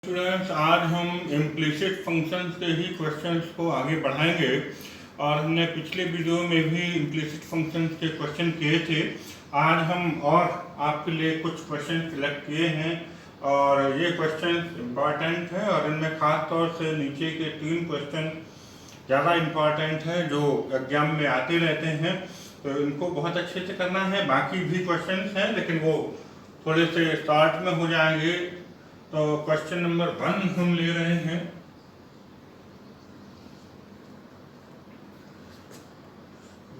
Students, आज हम implicit functions के ही क्वेश्चंस को आगे बढ़ाएंगे और हमने पिछले वीडियो में भी इम्प्लिसिट फंक्शंस के क्वेश्चन किए थे। आज हम और आपके लिए कुछ क्वेश्चन सिलेक्ट किए हैं और ये क्वेश्चन इम्पॉर्टेंट है और इनमें खास तौर से नीचे के 3 क्वेश्चन ज़्यादा इम्पॉर्टेंट है जो एग्जाम में आते रहते हैं, तो इनको बहुत अच्छे से करना है। बाकी भी क्वेश्चन हैं लेकिन वो थोड़े से स्टार्ट में हो जाएंगे। तो क्वेश्चन नंबर 1 हम ले रहे हैं।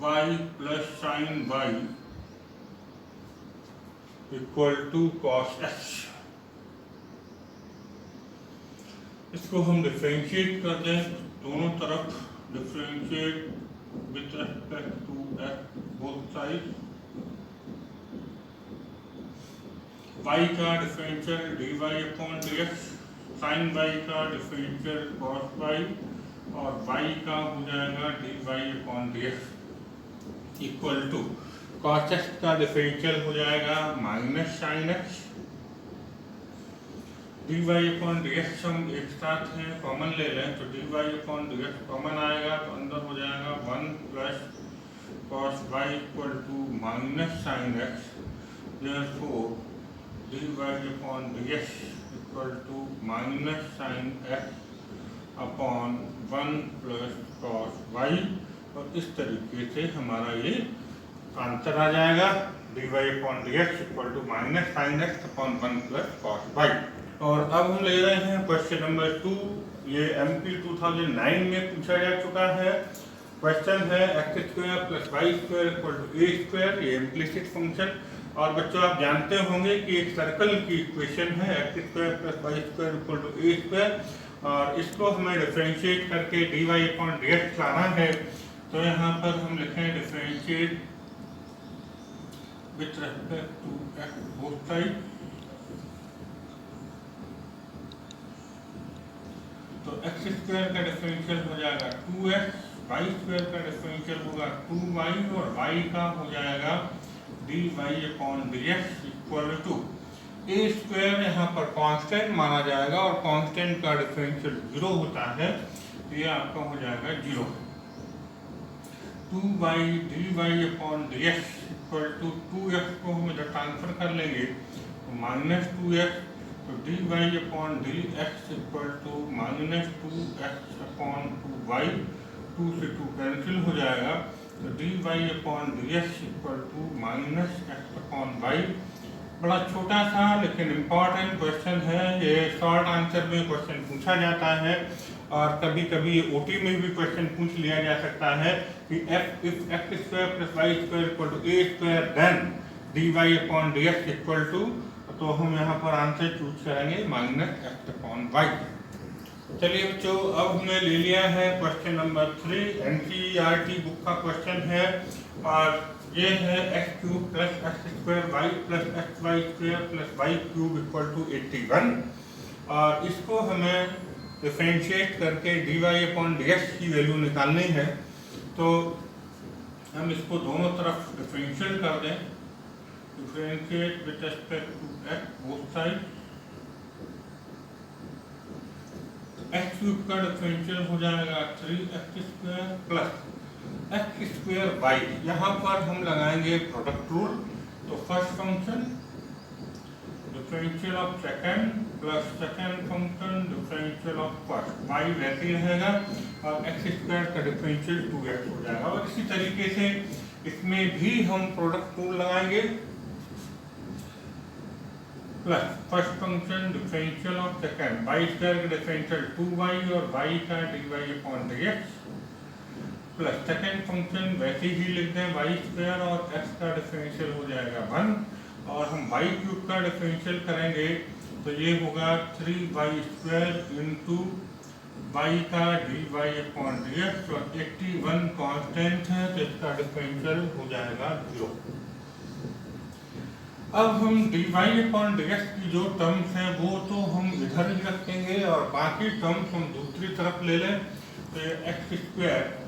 y plus sine y equal to cos x। इसको हम डिफरेंशिएट कर दें, दोनों तरफ differentiate with respect to x both side. y का differential dy upon dx, sine y का डिफरेंशियल cos y और y का हो जाएगा dy upon dx equal to cos x का डिफरेंशियल हो जाएगा minus sine x। dy upon dx हम एक साथ हैं, कॉमन ले लें तो dy अपॉन dx कॉमन आएगा तो अंदर हो जाएगा 1 plus cos y equal to minus sine x। Therefore dy upon dx equal to minus sine x upon 1 plus cos y। और इस तरीके से हमारा ये आंसर आ जाएगा dy upon dx equal to minus sine x upon 1 plus cos y। और अब हम ले रहे हैं क्वेश्चन नंबर 2। ये MP 2009 में पूछा जा चुका है। क्वेश्चन है x square plus y square equal to a square, ये इम्प्लिसिट फंक्शन। और बच्चों आप जानते होंगे कि एक सर्कल की इक्वेशन है x square plus y square equal to a square, और इसको हमें डिफरेंशिएट करके dy अपॉन dx लाना है। तो यहाँ पर हम लिखें differentiate with respect to x both side. तो x स्क्वायर का डिफरेंशियल हो जाएगा 2x, वाई स्क्वायर का डिफरेंशियल होगा 2y और y का हो जाएगा dy upon dx equal to a square यहाँ पर कांस्टेंट माना जाएगा और कांस्टेंट का डिफरेंशियल 0 होता है, तो ये आपका हो जाएगा 0। 2y dy upon dx equal to 2x को हम इधर ट्रांसफर कर लेंगे तो माइनस 2x, तो dy upon dx equal to minus 2x upon 2y, 2 से 2 कैंसिल हो जाएगा, तो dy upon dx equal to minus x upon y। बड़ा छोटा सा लेकिन इम्पॉर्टेंट क्वेश्चन है। ये शॉर्ट आंसर में क्वेश्चन पूछा जाता है और कभी कभी ओटी में भी क्वेश्चन पूछ लिया जा सकता है कि if x square plus y square equal to a square then dy upon dx equal to, तो हम यहाँ पर आंसर चूज करेंगे माइनस x अपॉन y। चलिए बच्चों, अब हमने ले लिया है क्वेश्चन नंबर 3, NCERT बुक का क्वेश्चन है और ये है x cube plus x square y plus x y square plus y cube equal to 81, और इसको हमें डिफरेंशिएट करके dy अपॉन dx की वैल्यू निकालनी है। तो हम इसको दोनों तरफ डिफरेंशिएट कर दें, differentiate with respect to x both side. x cube का डिफरेंशियल हो जाएगा 3x square plus x square y. यहाँ पर हम लगाएंगे प्रोडक्ट रूल, तो first function differential of second plus second function differential of first, y वैसे ही रहेगा और एक्स स्क्वायर का डिफरेंशियल 2x हो जाएगा। और इसी तरीके से इसमें भी हम प्रोडक्ट रूल लगाएंगे, plus first function differential of second, y square का डिफरेंशियल 2y और y का dy upon dx, plus second function वैसे ही लिख दें y स्क्वायर और x का डिफरेंशियल हो जाएगा 1, और हम y क्यूब का डिफरेंशियल करेंगे तो ये होगा 3y स्क्वायर इंटू y का dy अपॉन dx, और 81 कांस्टेंट है तो इसका डिफरेंशियल हो जाएगा 0। अब हम dy अपॉन dx की जो टर्म्स हैं वो तो हम इधर ही रखेंगे और बाकी टर्म्स हम दूसरी तरफ ले लें, तो ये x square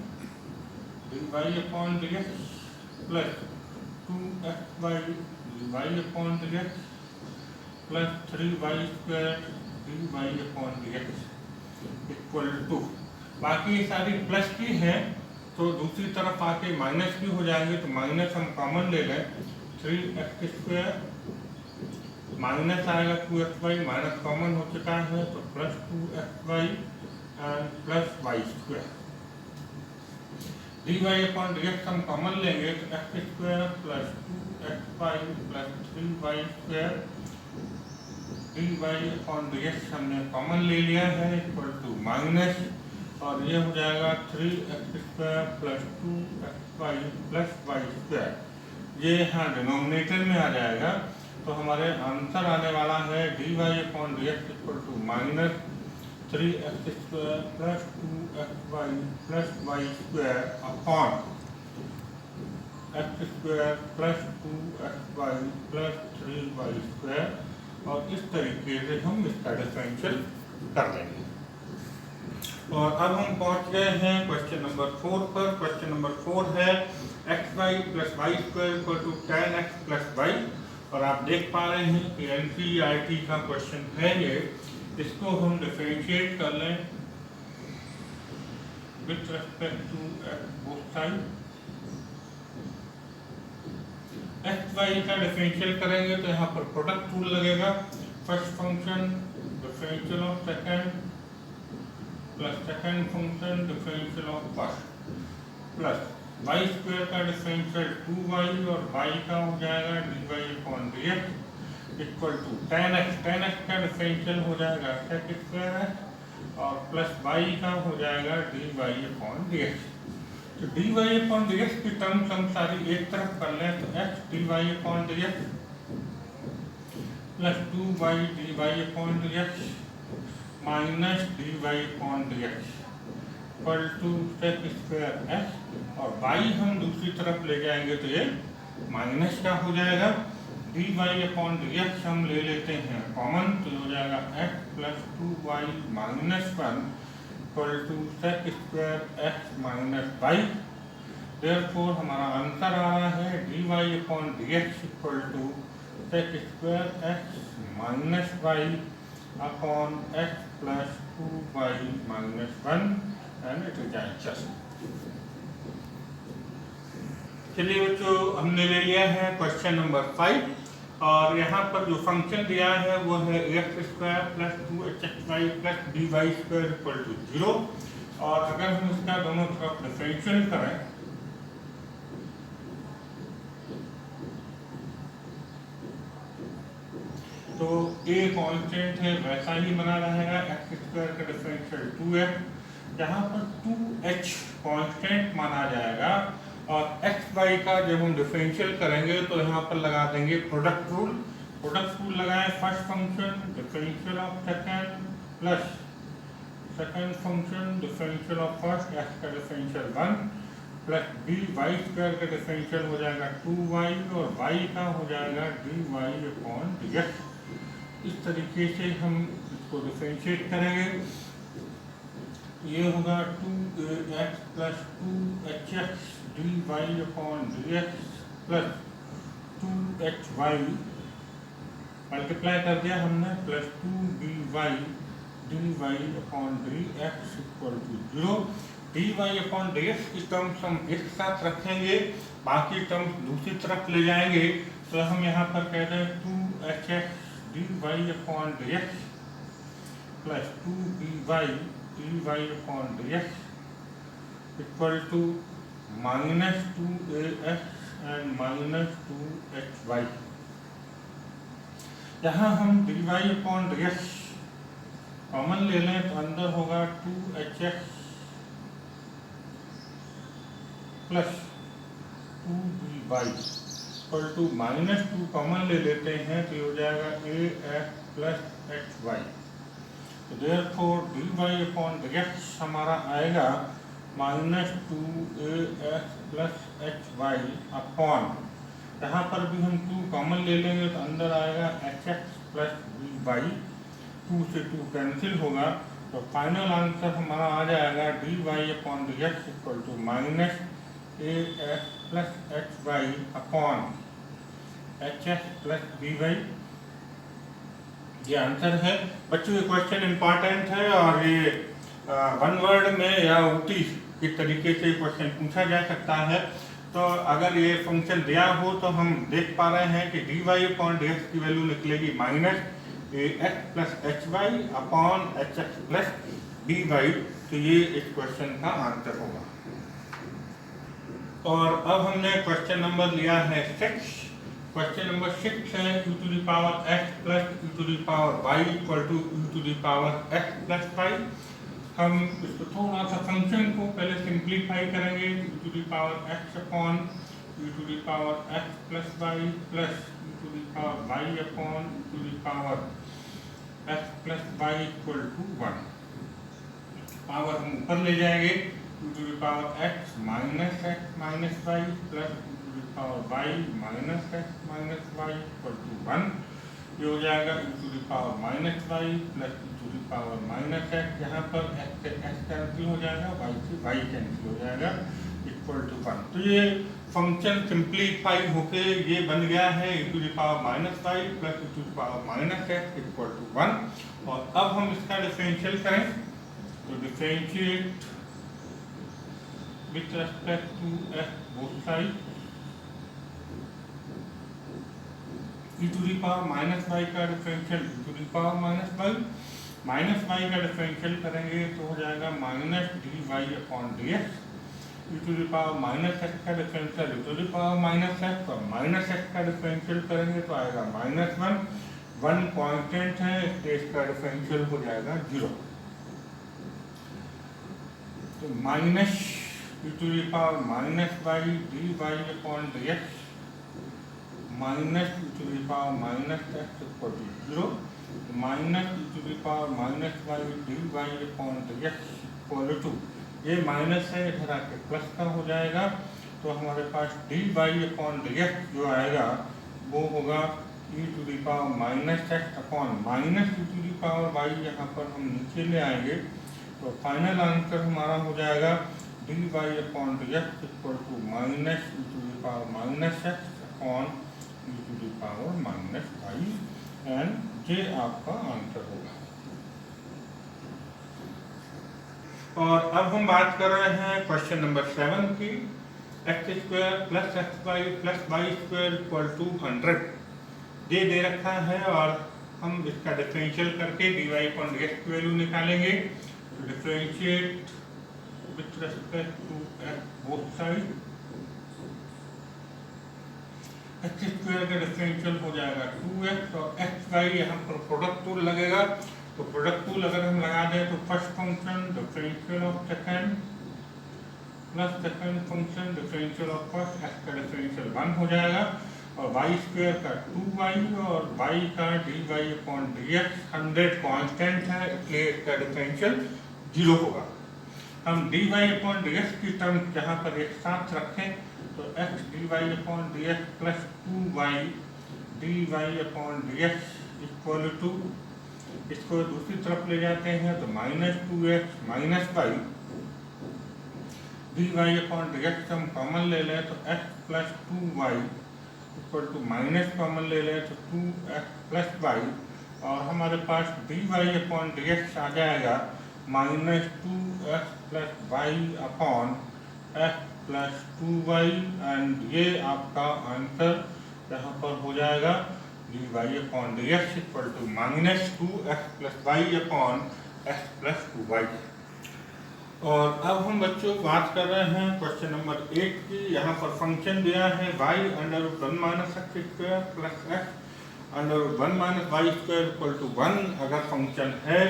dy upon dx plus 2xy dy upon dx plus 3y square d y upon d x equal to, बाकी ये सारी प्लस की है तो दूसरी तरफ आके माइनस की हो जाएंगे, तो माइनस हम कॉमन ले लें, 3x² माइनस आएगा 2xy, माइनस कॉमन हो चुका है तो plus 2xy and plus y²। dy upon dx हम कॉमन लेंगे तो x² plus 2xy plus 3y², dy upon dx हमने कॉमन ले लिया है इक्वल टू माइनस, और ये हो जाएगा 3x² plus 2xy plus y², ये यहाँ डिनोमिनेटर में आ जाएगा। तो हमारे आंसर आने वाला है dy upon dx equal to minus 3x² plus 2xy plus y² upon x² plus 2xy plus 3y², और इस तरीके से हम इसका डिफरेंशियल कर लेंगे। और अब हम पहुंच गए हैं क्वेश्चन नंबर 4 पर। क्वेश्चन नंबर 4 है xy plus y² equal to tan x plus y, और आप देख पा रहे हैं कि NCERT का क्वेश्चन है ये। इसको हम डिफरेंशिएट कर लें with respect to both side. xy का डिफरेंशियल करेंगे तो यहाँ पर प्रोडक्ट रूल लगेगा, first function differential of second plus second function differential of first, plus y² का डिफरेंशियल 2y और y का हो जाएगा dy upon dx equal to tan x का डिफरेंशियल हो जाएगा sec² और प्लस y का हो जाएगा dy अपॉन dx। तो dy अपॉन dx की टर्म्स हम सारी एक तरफ कर लें तो x dy upon dx plus 2y dy upon dx minus dy upon dx equal to sec² x, और y हम दूसरी तरफ ले जाएंगे तो ये माइनस का हो जाएगा। dy अपॉन dx हम ले लेते हैं कॉमन तो हो जाएगा x plus 2y minus 1 equal to sec² x minus y। Therefore हमारा आंसर आ रहा है dy upon dx equal to sec² x minus y upon x plus 2y minus 1 and it is answer. चलिए बच्चों, हमने ले लिया है क्वेश्चन नंबर 5, और यहाँ पर जो फंक्शन दिया है वो है ax² plus 2hxy plus dy² equal to 0, और अगर हम इसका दोनों तरफ डिफरेंशियल करें तो a कांस्टेंट है वैसा ही बना रहेगा, x² का डिफरेंशियल 2x, यहाँ पर 2h कांस्टेंट माना जाएगा, और xy का जब हम डिफरेंशियल करेंगे तो यहाँ पर लगा देंगे प्रोडक्ट रूल। प्रोडक्ट रूल लगाएं, first function differential of second plus second function differential of first, x का डिफरेंशियल 1 प्लस dy² का डिफरेंशियल हो जाएगा 2y और y का हो जाएगा dy अपॉन dx। इस तरीके से हम इसको डिफरेंशिएट करेंगे, ये होगा 2ax plus 2hx dy upon dx plus 2hy multiply कर दिया हमने plus 2by dy upon dx equal to 0। dy upon dx की टर्म्स हम एक साथ रखेंगे, बाकी टर्म्स दूसरी तरफ ले जाएंगे, तो हम यहाँ पर कहते हैं 2hx dy upon dx plus 2by dy upon dx equal to minus 2ax and minus 2hy। यहाँ हम dy अपॉन dx कॉमन ले लें तो अंदर होगा 2hx plus 2by equal to minus 2 common ले लेते हैं तो ये हो जाएगा ax प्लस hy। तो देयरफॉर dy अपॉन dx हमारा आएगा minus 2ax plus hy upon, यहाँ पर भी हम 2 कॉमन ले लेंगे तो अंदर आएगा hx प्लस by, 2 से 2 कैंसिल होगा, तो फाइनल आंसर हमारा आ जाएगा dy upon dx equal to minus ax plus hy upon hx plus by। ये आंसर है। बच्चों ये क्वेश्चन इंपॉर्टेंट है और ये वन वर्ड में या उल्टी किस तरीके से क्वेश्चन पूछा जा सकता है। तो अगर ये फंक्शन दिया हो तो हम देख पा रहे हैं कि dy अपॉन dx की वैल्यू निकलेगी minus ax plus h y upon h x plus dy। तो ये इस क्वेश्चन का आंसर होगा। और अब हमने क्वेश्चन नंबर लिया है 6। क्वेश्चन नंबर 6 है e to the power x plus e to the power y equal to e to the power x plus y। हम इसको थोड़ा सा फंक्शन को पहले सिंप्लीफाई करेंगे। e to the power x upon e to the power x plus y plus e to the power y upon e to the power x plus y equal to 1। Power हम ऊपर ले जाएंगे, e to the power x minus y plus e to the power y minus x minus y equal to 1। ये हो जाएगा e to the power minus y plus e to the power minus x। यहाँ पर x से x cancel हो जाएगा, y से y cancel हो जाएगा इक्वल टू 1। तो ये फंक्शन सिंप्लीफाई होके ये बन गया है e to the power minus y plus e to the power minus x equal to 1। और अब हम इसका डिफरेंशियल करें तो differentiate with respect to x both side e to the power minus y का differential e to the power minus y का differential करेंगे तो हो जाएगा minus dy upon dx। e to the power minus x का differential e to the power minus x और minus x का differential करेंगे तो आएगा माइनस 1 कांस्टेंट है इसलिए इसका डिफरेंशियल हो जाएगा 0। तो minus e to the power minus y dy upon dx minus e to the power minus x equal to 0। Minus e to the power minus y dy upon dx equal to, ये minus है इधर आके plus का हो जाएगा तो हमारे पास dy अपॉन dx जो आएगा वो होगा e to the power minus x upon minus e to the power y। यहाँ पर हम नीचे ले आएंगे तो फाइनल आंसर हमारा हो जाएगा dy upon dx equal to minus e to the power minus x upon e to the power minus y and ये आपका आंसर होगा। और अब हम बात कर रहे हैं क्वेश्चन नंबर 7 की। X square plus x y plus y square equal to 100 ये दे रखा है और हम इसका डिफरेंशियल करके dy अपॉन dx की वैल्यू निकालेंगे। तो differentiate with respect to x both side x square का डिफरेंशियल हो जाएगा 2x और एक्स वाई यहाँ पर प्रोडक्ट टूल लगेगा। तो प्रोडक्ट टूल अगर हम लगा दें तो first function differential of second plus second function differential of first, x का डिफरेंशियल 1 हो जाएगा और वाई स्क्वायर का 2y और y का dy अपॉन dx 100 कांस्टेंट है इसलिए इसका डिफरेंशियल 0 होगा। हम dy अपॉन dx की टर्म यहाँ पर एक साथ रखें तो x dy upon dx plus 2y dy upon dx equal to, इसको दूसरी तरफ ले जाते हैं तो minus 2x minus y dy upon dx हम कॉमन ले लें तो x plus 2y equal to minus common ले लें तो 2x प्लस y और हमारे पास dy अपॉन dx आ जाएगा minus 2x plus y upon x plus 2y and ये आपका आंसर यहाँ पर हो जाएगा dy upon dx equal to minus 2x plus y upon x plus 2y। और अब हम बच्चों बात कर रहे हैं क्वेश्चन नंबर 8 की। यहाँ पर फंक्शन दिया है y under 1 minus x square plus x under 1 minus y square equal to 1 अगर फंक्शन है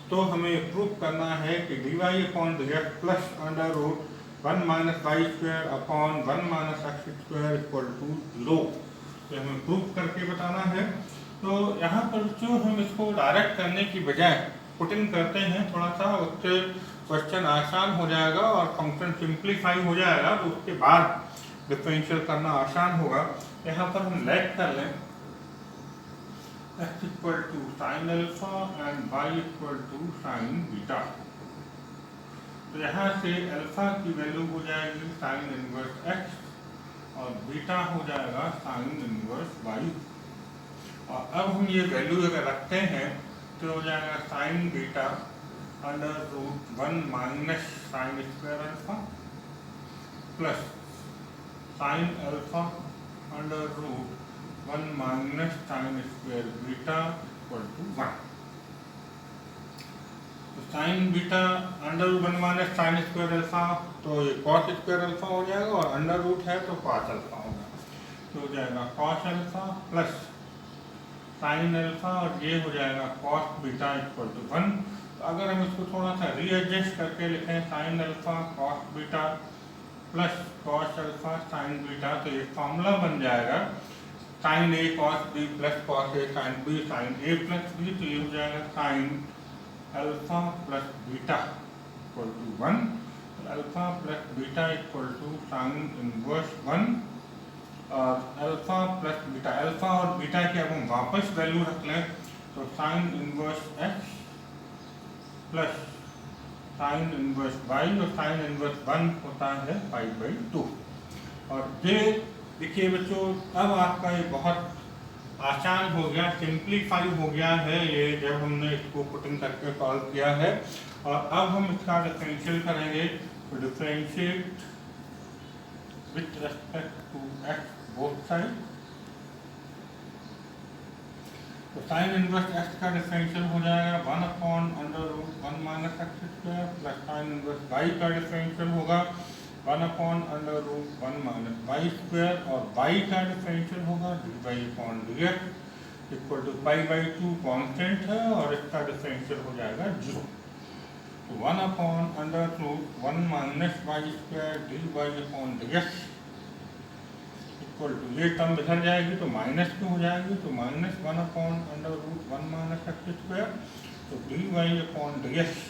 तो हमें प्रूव करना है कि dy upon dx plus under root 1 minus y square upon 1 minus x square equal to 0। तो हमें प्रूव करके बताना है। तो यहाँ पर जो हम इसको डायरेक्ट करने की बजाय पुटिंग करते हैं थोड़ा सा, उससे क्वेश्चन आसान हो जाएगा और फंक्शन सिंप्लीफाई हो जाएगा तो उसके बाद डिफरेंशियल करना आसान होगा। यहाँ पर हम लेट कर लें x equal to sine alpha and y equal to sine beta. तो यहाँ से अल्फा की वैल्यू हो जाएगी साइन इनवर्स x और बीटा हो जाएगा साइन इनवर्स y। और अब हम ये वैल्यू अगर रखते हैं तो हो जाएगा sine beta under root 1 minus sine square alpha plus sine alpha under root 1 minus sine square beta equal to 1। तो sine beta under root 1 minus sine square alpha, तो ये कॉस स्क्वायर अल्फा हो जाएगा, और अंडर रूट है तो cos alpha होगा, तो हो जाएगा cos alpha plus sine alpha, और ये हो जाएगा कॉस बीटा इक्वल टू 1। तो अगर हम इसको थोड़ा सा रीएडजस्ट करके लिखें sine alpha cos beta plus cos alpha sine beta, तो ये फॉर्मूला बन जाएगा sine a cos b plus cos a sine b sine a plus b, तो ये हो जाएगा sine alpha plus beta equal to 1, alpha plus beta equal to sine inverse 1, और alpha plus beta, alpha और beta की अब हम वापस वैल्यू रख लें तो sine inverse x plus sine inverse Y, और साइन इनवर्स 1 होता है पाई बाई 2। और ये देखिए बच्चों, अब आपका ये बहुत आसान हो गया, सिंप्लीफाई हो गया है ये जब हमने इसको पुटिंग करके सॉल्व किया है। और अब हम इसका डिफरेंशियल करेंगे, तो differentiate with respect to x both side, तो साइन इनवर्स एक्स का डिफरेंशियल हो जाएगा 1 upon under root 1 minus x square, plus sine inverse y का डिफरेंशियल होगा 1 upon under root 1 minus y square, और वाई का डिफरेंशियल होगा d y upon d x equal to pi by 2 constant है, और इसका डिफरेंशियल हो जाएगा 0। तो 1 upon under root 1 minus y square d y upon d x equal to, ये टर्म इधर जाएगी तो माइनस क्यों हो जाएगी, तो minus 1 upon under root 1 minus x square, तो d y upon d x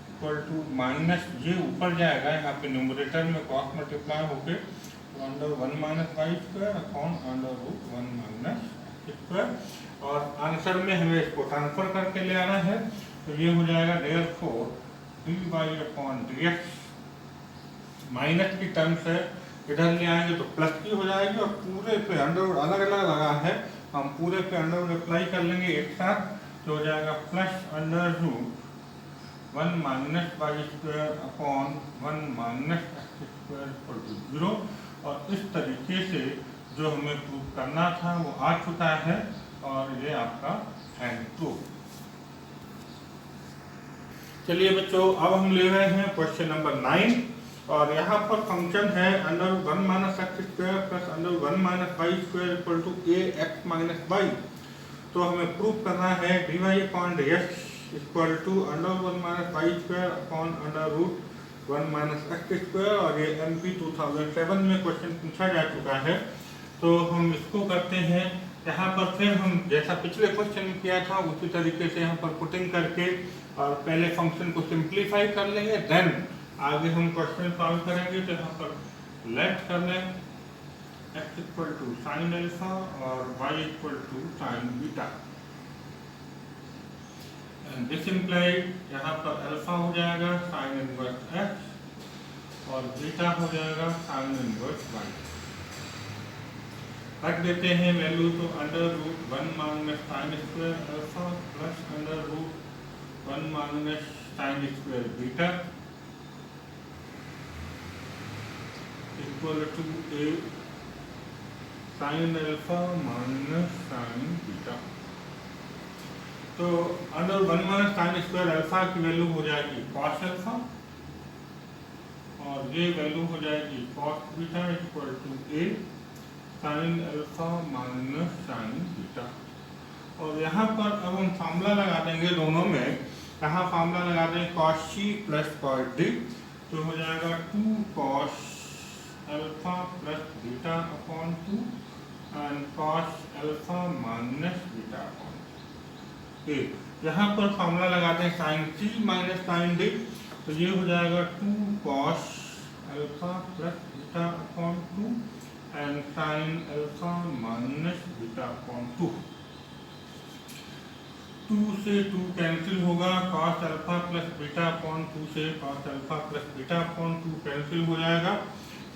equal to minus, ये ऊपर जाएगा यहाँ पे न्यूमरेटर में क्रॉस मल्टीप्लाई होके, तो under 1 minus y square upon under root 1 minus square, और आंसर में हमें इसको ट्रांसफर करके ले आना है, तो ये हो जाएगा therefore d y upon d x, minus की टर्म्स है इधर ले आएंगे तो प्लस की हो जाएगी, और पूरे पे अंडर अलग अलग लगा है, हम पूरे पे अंडर अप्लाई कर लेंगे एक साथ, तो हो जाएगा plus under root 1 minus y square upon 1 minus x square equal to 0। और इस तरीके से जो हमें प्रूव करना था वो आ चुका है, और ये आपका है प्रूफ। चलिए बच्चों, अब हम ले रहे हैं क्वेश्चन नंबर 9, और यहाँ पर फंक्शन है under 1 minus x square plus under 1 minus y square equal to a x minus y. तो हमें प्रूव करना है d y upon d x equal to under 1 minus y square upon under root 1 minus x square, और ये MP 2007 में question पूछा जा चुका है। तो हम इसको करते हैं, यहाँ पर फिर हम जैसा पिछले क्वेश्चन में किया था उसी तरीके से यहाँ पर पुटिंग करके और पहले फंक्शन को सिंप्लीफाई कर लेंगे, देन आगे हम क्वेश्चन सॉल्व करेंगे। तो यहाँ पर लेट कर लें x equal to sine alpha और y equal to sine beta, and this implied यहाँ पर अल्फा हो जाएगा साइन इनवर्स x और बीटा हो जाएगा साइन इनवर्स y। रख देते हैं वैल्यू, तो under root 1 minus sine square alpha plus under root 1 minus sine square beta equal to a sine alpha minus sine beta. तो under 1 minus sine square alpha की value हो जाएगी cos alpha, और ये वैल्यू हो जाएगी cos beta equal to a sine alpha minus sine beta. और यहाँ पर अब हम फार्मूला लगा देंगे दोनों में, यहाँ फार्मूला लगा देंगे cos c plus cos d, तो हो जाएगा 2 cos alpha plus beta upon 2 and cos alpha minus beta upon 2। यहाँ पर फार्मूला लगाते हैं sine c minus sine d, तो ये हो जाएगा 2 cos alpha plus beta upon 2 and sine alpha minus beta upon 2। 2 से 2 कैंसिल होगा, cos alpha plus beta upon 2 से cos alpha plus beta upon 2 cancel हो जाएगा,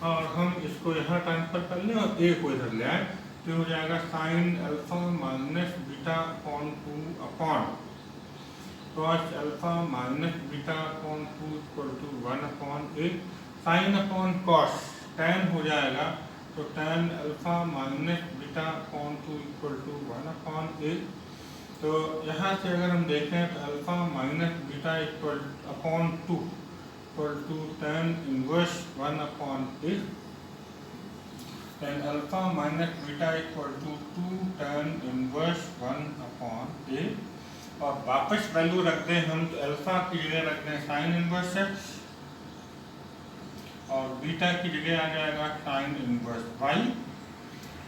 और हम इसको यहाँ ट्रांसफर कर लें और ए को इधर ले आए, तो हो जाएगा sine alpha minus beta upon 2 upon cos alpha minus beta upon 2 equal to 1 upon a. Sine upon cos tan हो जाएगा, तो tan alpha minus beta upon 2 equal to 1 upon a. तो यहाँ से अगर हम देखें तो alpha minus beta equal upon 2 equal to tan inverse 1 upon a. tan alpha minus beta equal to 2 tan inverse 1 upon ए। और वापस वैल्यू रख दें हम, तो अल्फा की जगह रख दें साइन इनवर्स एक्स और बीटा की जगह आ जाएगा sine inverse y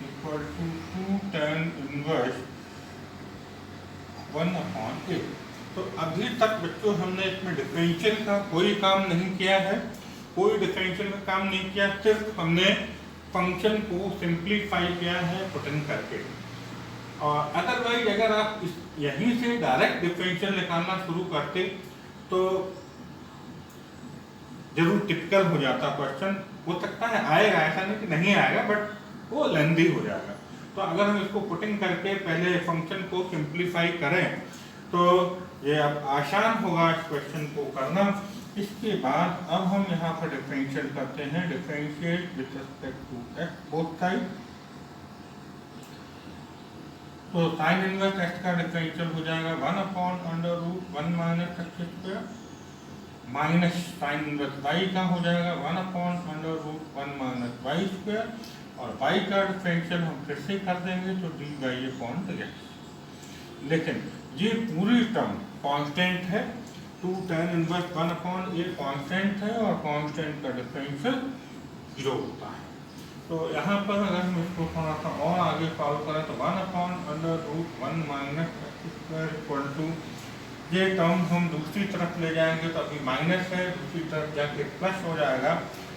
equal to 2 tan inverse 1 upon a. तो अभी तक बच्चों हमने इसमें डिफरेंशियल का कोई काम नहीं किया है, कोई डिफरेंशियल का काम नहीं किया, सिर्फ हमने फंक्शन को सिंप्लीफाई किया है पुटिंग करके। और अदरवाइज अगर आप यहीं से डायरेक्ट डिफरेंशियल निकालना शुरू करते तो जरूर टिपिकल हो जाता क्वेश्चन, हो सकता है आएगा, ऐसा नहीं कि नहीं आएगा, बट वो लेंदी हो जाएगा। तो अगर हम इसको पुटिंग करके पहले फंक्शन को सिंप्लीफाई करें तो ये अब आसान होगा इस क्वेश्चन को करना। इसके बाद अब हम यहाँ पर डिफरेंशियल करते हैं, differentiate with respect to x both side. तो साइन इनवर्स एक्स का डिफरेंशियल हो जाएगा 1 upon under root 1 minus x square minus sine inverse y का हो जाएगा 1 upon under root 1 minus y square, और वाई का डिफरेंशियल हम फिर से कर देंगे तो डी वाई अपॉन एक्स। लेकिन ये पूरी टर्म कांस्टेंट है, 2 tan inverse 1 upon a constant है और कांस्टेंट का डिफरेंशियल 0 होता है। तो यहाँ पर अगर हम इसको थोड़ा सा और आगे सॉल्व करें तो 1 upon under root 1 minus x square equal to, ये टर्म हम दूसरी तरफ ले जाएंगे तो अभी माइनस है, दूसरी तरफ जाके प्लस हो जाएगा,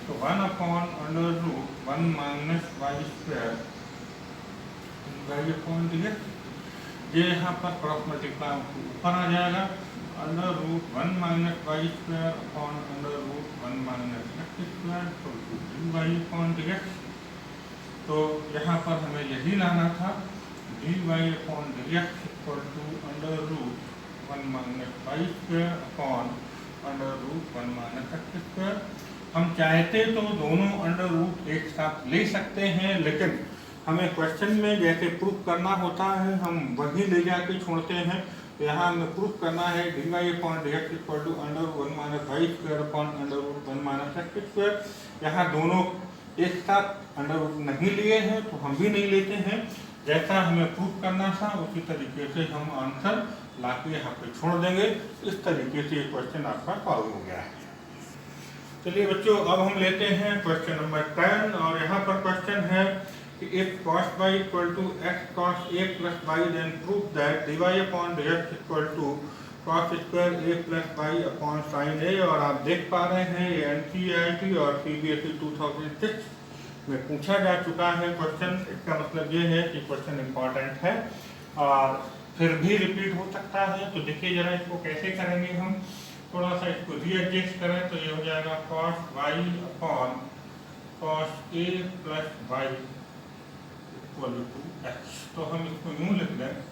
तो 1 upon under root 1 minus y square y upon d x. ये यहाँ पर क्रॉस मल्टीप्लाई ऊपर आ जाएगा, under root 1 minus y square upon under root 1 minus x square equal to d y upon d x. तो यहाँ पर हमें यही लाना था, d y upon d x equal to under root 1 minus y square upon under root 1 minus x square. हम चाहते तो दोनों अंडर रूट एक साथ ले सकते हैं, लेकिन हमें क्वेश्चन में जैसे प्रूफ करना होता है हम वही ले जाके छोड़ते हैं। तो यहाँ हमें प्रूफ करना है d y upon d x equal to under root 1 minus y square upon under root 1 minus x square. यहाँ दोनों एक साथ अंडर रूट नहीं लिए हैं तो हम भी नहीं लेते हैं, जैसा हमें प्रूफ करना था उसी तरीके से हम आंसर लाके यहाँ पे छोड़ देंगे। इस तरीके से ये क्वेश्चन आपका सॉल्व हो गया है। चलिए बच्चों अब हम लेते हैं क्वेश्चन नंबर 10, और यहाँ पर क्वेश्चन है कि if cos y equal to x cos a plus y then prove that dy upon dx equal to cos square a plus y upon sine a। और आप देख पा रहे हैं ये NCERT और CBSE 2006 में पूछा जा चुका है क्वेश्चन। इसका मतलब ये है कि क्वेश्चन इम्पॉर्टेंट है और फिर भी रिपीट हो सकता है। तो देखिए जरा इसको कैसे करेंगे हम, थोड़ा सा इसको रीएडजस्ट करें तो ये हो जाएगा cos y upon cos a plus y equal to x. तो हम इसको यूँ लिख दें,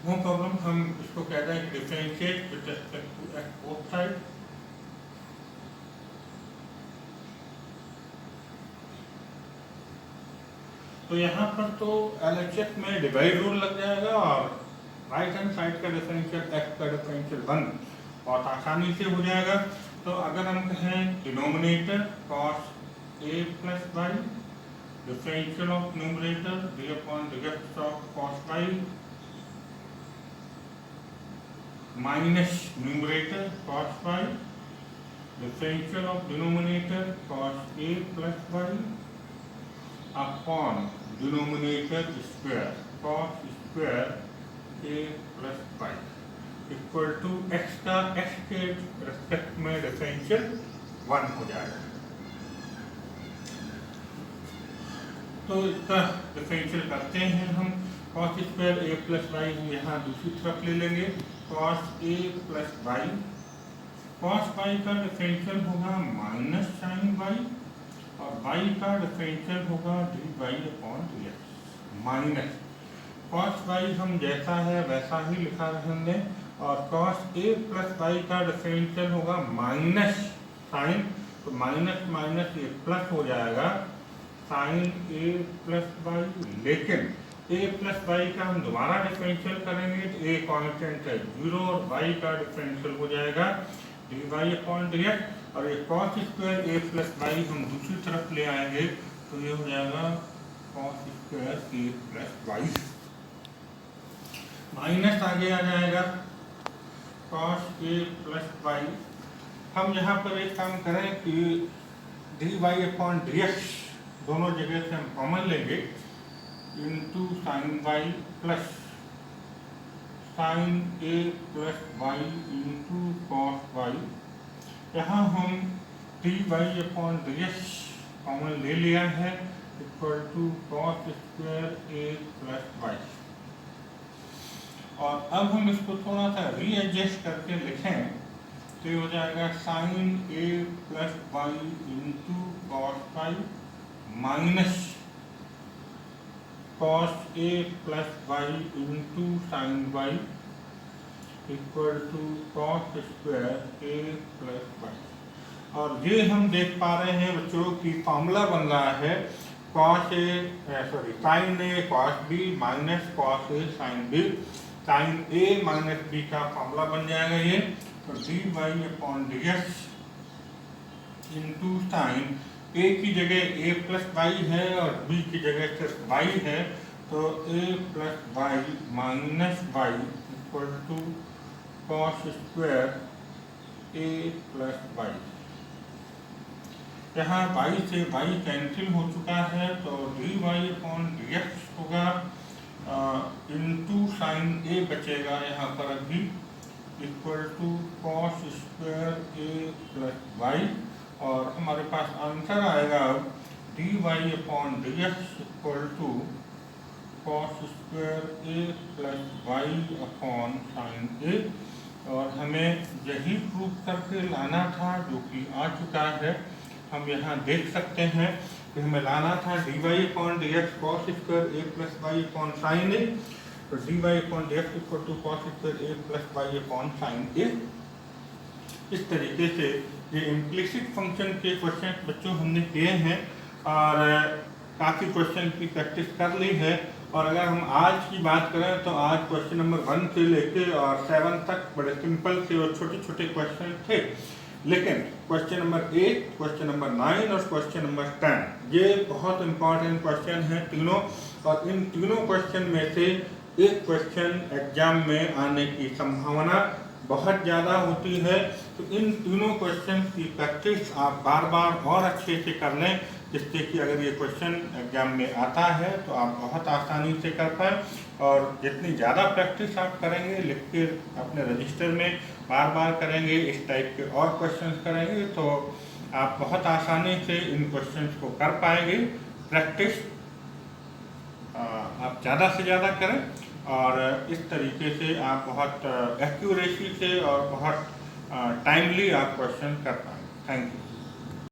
नो प्रॉब्लम, हम इसको कहते हैं कि differentiate with respect to x both side. तो यहाँ पर तो LHS में डिवाइड रूल लग जाएगा और राइट हैंड साइड का डिफरेंशियल एक्स का डिफरेंशियल 1 बहुत आसानी से हो जाएगा। तो अगर हम कहें denominator cos a plus y, differential of numerator d upon dx of cos y minus numerator cos y, differential of denominator cos a plus y upon denominator square cos square a plus y equal to x का x के respect में differential 1 हो जाएगा। तो इसका differential करते हैं हम, cos square a plus y यहाँ दूसरी तरफ ले लेंगे, cos a plus y, cos y का डिफरेंशियल होगा माइनस साइन वाई और y का डिफरेंशियल होगा dy/dx माइनस cos y हम जैसा है वैसा ही लिखा रहेंगे और cos a प्लस वाई का डिफरेंशियल होगा माइनस साइन, तो माइनस माइनस ये प्लस हो जाएगा साइन a प्लस वाई, लेकिन a प्लस वाई का हम दोबारा डिफरेंशियल करेंगे तो a कांस्टेंट है 0 और y का डिफरेंशियल हो जाएगा dy/dx और ये cos square a plus y हम दूसरी तरफ ले आएंगे तो ये हो जाएगा cos square a plus y, minus आगे आ जाएगा cos a प्लस वाई। हम यहाँ पर एक काम करें कि dy/dx दोनों जगह से हम कॉमन लेंगे into sine y plus sine a plus y into cos y. यहाँ हम dy/dx कॉमन ले लिया है equal to cos square a plus y, और अब हम इसको थोड़ा सा रीएडजस्ट करके लिखें तो ये हो जाएगा sine a plus y into cos y minus cos a plus y into sine y equal to cos square a plus y. और ये हम देख पा रहे हैं बच्चों की फॉर्मूला बन रहा है sign a cos B minus cos a sine b, sine A minus B का फॉर्मूला बन जाएगा ये, तो dy/dx इंटू साइन a की जगह a प्लस वाई है और b की जगह सिर्फ y है तो a plus y minus y equal to cos square a plus y. यहाँ y से y कैंसिल हो चुका है तो dy/dx होगा इंटू साइन a बचेगा यहाँ पर अभी equal to cos square a plus y, और हमारे पास आंसर आएगा अब dy/dx equal to cos square a plus y upon sine a, और हमें यही प्रूफ करके लाना था जो कि आ चुका है। हम यहाँ देख सकते हैं कि हमें लाना था dy/dx cos square a plus y upon sine a, तो dy/dx equal to cos square a plus y upon sine a। इस तरीके से ये इम्प्लिसिट फंक्शन के क्वेश्चन बच्चों हमने किए हैं और काफ़ी क्वेश्चन की प्रैक्टिस कर ली है। और अगर हम आज की बात करें तो आज क्वेश्चन नंबर 1 से लेके और 7 तक बड़े सिंपल से और छोटे छोटे क्वेश्चन थे, लेकिन क्वेश्चन नंबर 8, क्वेश्चन नंबर 9 और क्वेश्चन नंबर 10 ये बहुत इंपॉर्टेंट क्वेश्चन हैं तीनों, और इन तीनों क्वेश्चन में से एक क्वेश्चन एग्जाम में आने की संभावना बहुत ज़्यादा होती है। तो इन तीनों क्वेश्चन की प्रैक्टिस आप बार बार और अच्छे से कर लें, जिससे कि अगर ये क्वेश्चन एग्जाम में आता है तो आप बहुत आसानी से कर पाएँ। और जितनी ज़्यादा प्रैक्टिस आप करेंगे, लिख के अपने रजिस्टर में बार बार करेंगे, इस टाइप के और क्वेश्चन करेंगे तो आप बहुत आसानी से इन क्वेश्चन को कर पाएंगे। प्रैक्टिस आप ज़्यादा से ज़्यादा करें और इस तरीके से आप बहुत एक्यूरेसी से और बहुत टाइमली आप क्वेश्चन कर पाएंगे। Thank you.